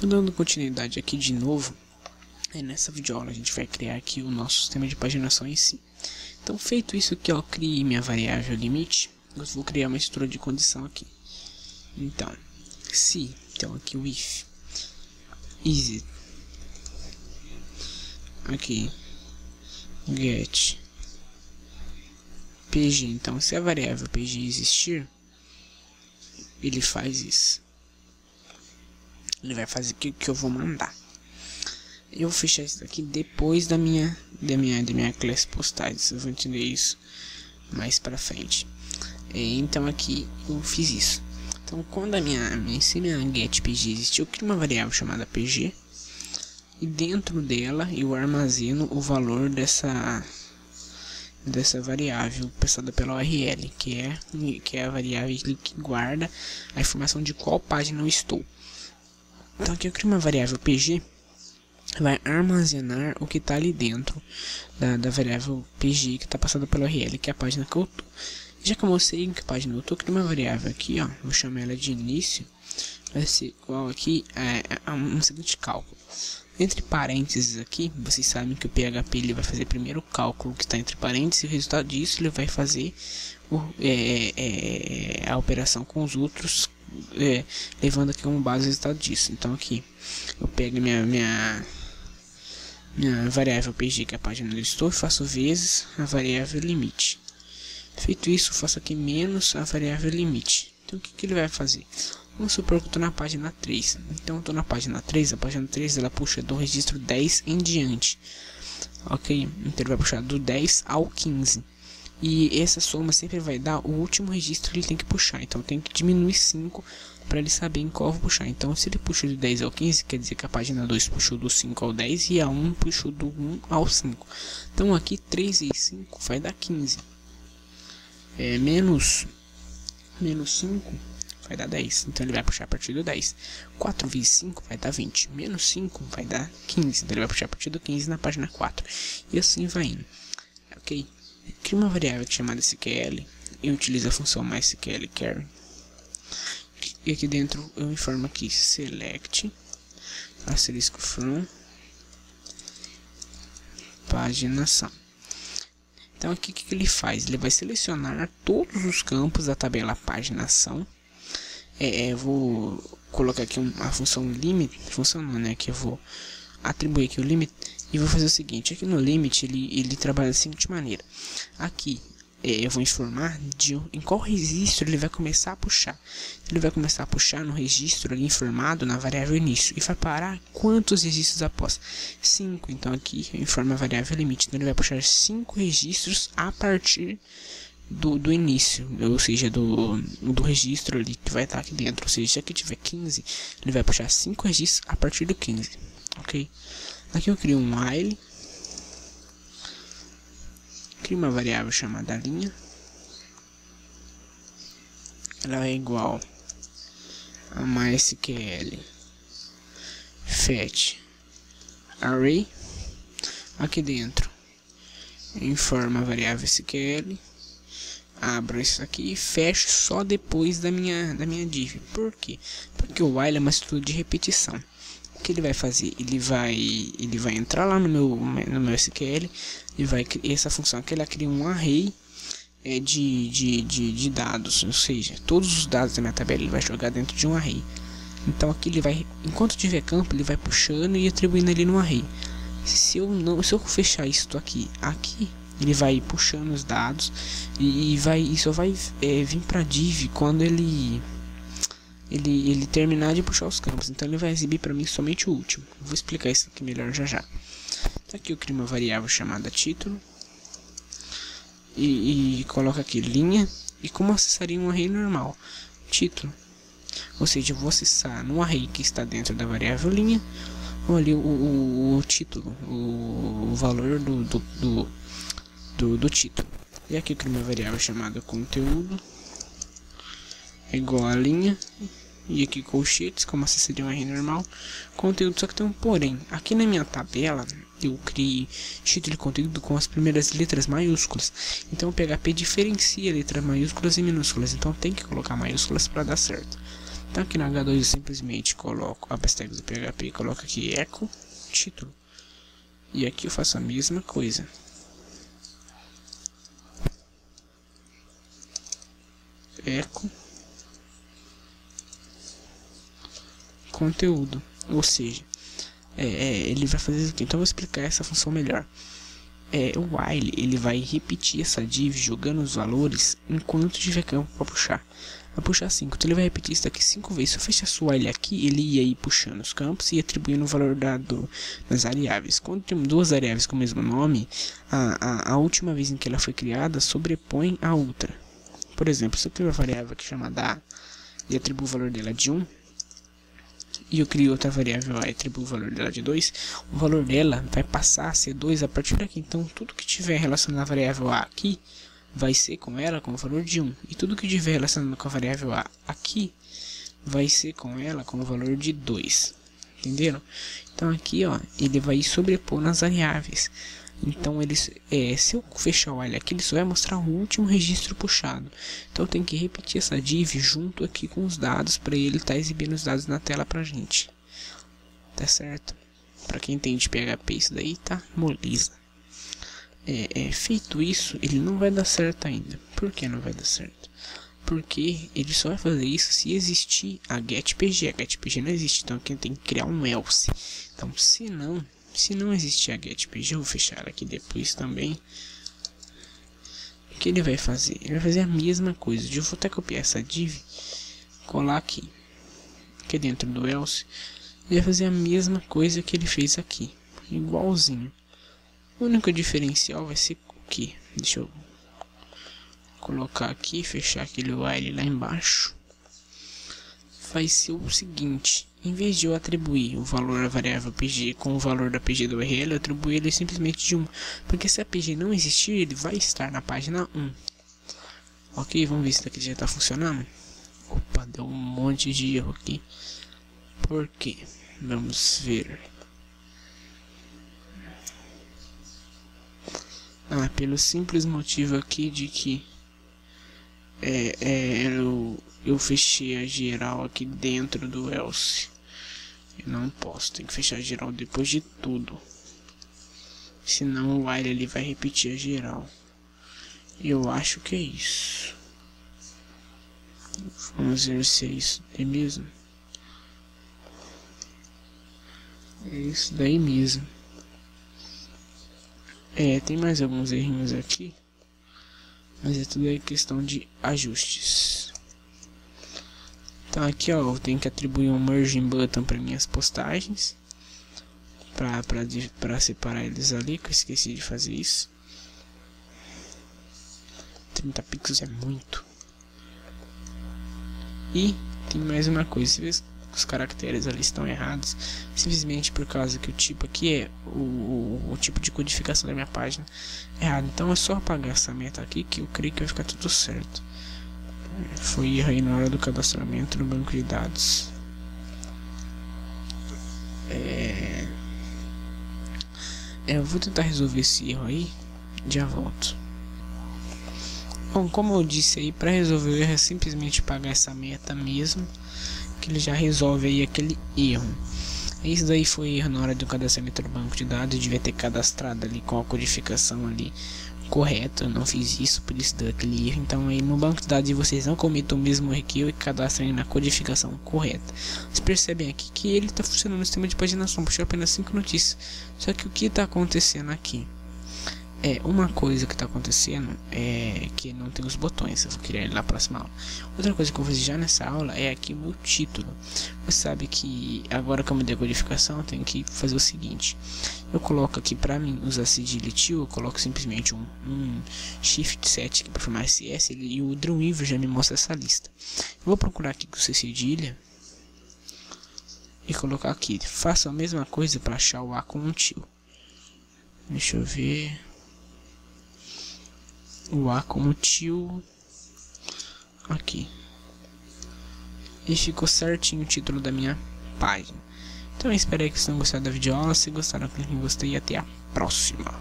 Então, dando continuidade aqui de novo, nessa videoaula a gente vai criar aqui o nosso sistema de paginação em si. Então, feito isso aqui, ó, criei minha variável limite, eu vou criar uma estrutura de condição aqui. Então, se, então aqui o if, is, aqui, get, pg, então se a variável pg existir, ele faz isso. Ele vai fazer o que eu vou mandar. Eu vou fechar isso aqui depois da minha classe postais. Vocês vão entender isso mais pra frente. Então aqui eu fiz isso. Então quando se minha get pg existir, eu crio uma variável chamada pg. E dentro dela eu armazeno o valor dessa variável passada pela URL, que é a variável que guarda a informação de qual página eu estou. Então aqui eu crio uma variável pg, vai armazenar o que está ali dentro da variável pg que está passada pela URL, que é a página que eu tô. Já que eu mostrei em que página eu tô, crio uma variável aqui, ó, vou chamar ela de início, vai ser igual aqui a um seguinte cálculo. Entre parênteses aqui, vocês sabem que o PHP ele vai fazer primeiro o cálculo que está entre parênteses, e o resultado disso ele vai fazer a operação com os outros, levando aqui como base o resultado disso. Então aqui eu pego minha variável pg, que é a página onde eu estou, e faço vezes a variável limite. Feito isso, eu faço aqui menos a variável limite. Então o que ele vai fazer? Vamos supor que eu estou na página 3. Então eu estou na página 3. A página 3 ela puxa do registro 10 em diante. Ok? Então ele vai puxar do 10 ao 15. E essa soma sempre vai dar o último registro que ele tem que puxar. Então eu tenho que diminuir 5 para ele saber em qual eu vou puxar. Então se ele puxa do 10 ao 15, quer dizer que a página 2 puxou do 5 ao 10 e a 1 puxou do 1 ao 5. Então aqui 3 vezes 5 vai dar 15. Menos 5 vai dar 10, então ele vai puxar a partir do 10. 4 vezes 5 vai dar 20, menos 5 vai dar 15, então ele vai puxar a partir do 15 na página 4. E assim vai indo. Ok? Cria uma variável chamada SQL e utiliza a função mySQLcarry. E aqui dentro eu informo aqui select asterisco from paginação. Então aqui o que ele faz? Ele vai selecionar todos os campos da tabela paginação. Eu vou colocar aqui a função limit, função não, né? Que eu vou atribuir aqui o limit e vou fazer o seguinte. Aqui no limit ele trabalha da seguinte maneira. Aqui eu vou informar em qual registro ele vai começar a puxar. Ele vai começar a puxar no registro ali informado na variável início e vai parar quantos registros após? 5. Então aqui eu informo a variável limite. Então ele vai puxar 5 registros a partir do início, ou seja, do registro ali que vai estar aqui dentro. Ou seja, se aqui tiver 15, ele vai puxar 5 registros a partir do 15. Ok? Aqui eu crio um while. Crio uma variável chamada linha. Ela é igual a mysql fetch array. Aqui dentro informa a variável SQL. Abro isso aqui e fecho só depois da minha div. Por quê? Porque o while é uma estrutura de repetição. O que ele vai fazer? Ele vai entrar lá no meu SQL e vai criar essa função que ela cria um array de dados, ou seja, todos os dados da minha tabela ele vai jogar dentro de um array. Então aqui ele vai, enquanto tiver campo, ele vai puxando e atribuindo ali no array. Se eu fechar isso aqui, ele vai puxando os dados e só vai vir para div quando ele terminar de puxar os campos. Então ele vai exibir para mim somente o último. Vou explicar isso aqui melhor já. Então aqui eu crio uma variável chamada título e coloco aqui linha, e como acessaria um array normal, título. Ou seja, eu vou acessar no array que está dentro da variável linha, ou ali o título, o valor do título. E aqui eu crio uma variável chamada conteúdo igual a linha, e aqui colchetes, como acessaria um array normal, conteúdo. Só que tem um porém. Aqui na minha tabela eu criei título e conteúdo com as primeiras letras maiúsculas. Então o PHP diferencia letras maiúsculas e minúsculas. Então tem que colocar maiúsculas para dar certo. Então aqui no H2 eu simplesmente coloco a pastag do PHP, coloco aqui echo título. E aqui eu faço a mesma coisa. Echo conteúdo, ou seja, ele vai fazer isso aqui. Então eu vou explicar essa função melhor. O while ele vai repetir essa div jogando os valores enquanto tiver campo para puxar. Vai puxar 5, então ele vai repetir isso daqui 5 vezes. Se eu fechasse o while aqui, ele ia ir puxando os campos e atribuindo o valor dado nas variáveis. Quando tem duas variáveis com o mesmo nome, a última vez em que ela foi criada sobrepõe a outra. Por exemplo, se eu crio uma variável aqui chamada A e atribuo o valor dela de 1, e eu crio outra variável A e atribuo o valor dela de 2, o valor dela vai passar a ser 2 a partir daqui. Então tudo que tiver relacionado à variável A aqui vai ser com ela com o valor de 1, e tudo que tiver relacionado com a variável A aqui vai ser com ela com o valor de 2. Entenderam? Então aqui, ó, ele vai sobrepor nas variáveis. Então se eu fechar o while aqui, ele só vai mostrar o último registro puxado. Então eu tenho que repetir essa div junto aqui com os dados para ele estar exibindo os dados na tela pra gente. Tá certo? Para quem entende PHP, isso daí tá moleza. Feito isso, ele não vai dar certo ainda. Por que não vai dar certo? Porque ele só vai fazer isso se existir a getPG. A getPG não existe, então aqui tem que criar um else. Então se não existir a getPG, eu vou fechar aqui depois também. O que ele vai fazer? Ele vai fazer a mesma coisa. Eu vou até copiar essa div, colar aqui dentro do else. Ele vai fazer a mesma coisa que ele fez aqui, igualzinho. O único diferencial vai ser o que? Deixa eu colocar aqui, fechar aquele while lá embaixo. Vai ser o seguinte: em vez de eu atribuir o valor da variável PG com o valor da PG do URL, eu atribuo ele simplesmente de 1. Porque se a PG não existir, ele vai estar na página 1. Ok, vamos ver se daqui já está funcionando. Opa, deu um monte de erro aqui. Por quê? Vamos ver. Pelo simples motivo aqui de que eu fechei a geral aqui dentro do else. Eu não posso, tem que fechar a geral depois de tudo, senão o while ele vai repetir a geral. Eu acho que é isso. Vamos ver se é isso daí mesmo. É isso daí mesmo. Tem mais alguns errinhos aqui, mas é tudo aí questão de ajustes. Então aqui, ó, eu tenho que atribuir um merging button para minhas postagens, para separar eles ali, que eu esqueci de fazer isso. 30 pixels é muito. E tem mais uma coisa, se vê os caracteres ali estão errados, simplesmente por causa que o tipo aqui é o tipo de codificação da minha página errado. Então é só apagar essa meta aqui que eu creio que vai ficar tudo certo. Foi erro aí na hora do cadastramento no banco de dados. Eu vou tentar resolver esse erro aí, já volto. Bom, como eu disse aí, para resolver o erro é simplesmente apagar essa meta mesmo, que ele já resolve aí aquele erro. Isso daí foi erro na hora do cadastramento do banco de dados. Eu devia ter cadastrado ali com a codificação ali correta, eu não fiz isso, por isso deu aquele erro. Então aí no banco de dados vocês não cometam o mesmo erro que eu e cadastrem na codificação correta. Vocês percebem aqui que ele está funcionando no sistema de paginação, puxou apenas 5 notícias. Só que o que está acontecendo aqui? Uma coisa que está acontecendo é que não tem os botões. Eu vou criar ele na próxima aula. Outra coisa que eu vou fazer já nessa aula é aqui o meu título. Você sabe que agora que eu mudei a codificação, eu tenho que fazer o seguinte: eu coloco aqui para mim usar cedilha til, eu coloco simplesmente um shift 7 aqui para formar SS, e o Dreamweaver já me mostra essa lista. Eu vou procurar aqui com C cedilha e colocar aqui. Faço a mesma coisa para achar o A com um til. Deixa eu ver. O A como til aqui, e ficou certinho o título da minha página. Então eu espero que vocês tenham gostado da videoaula. Se gostaram, clique em gostei e até a próxima.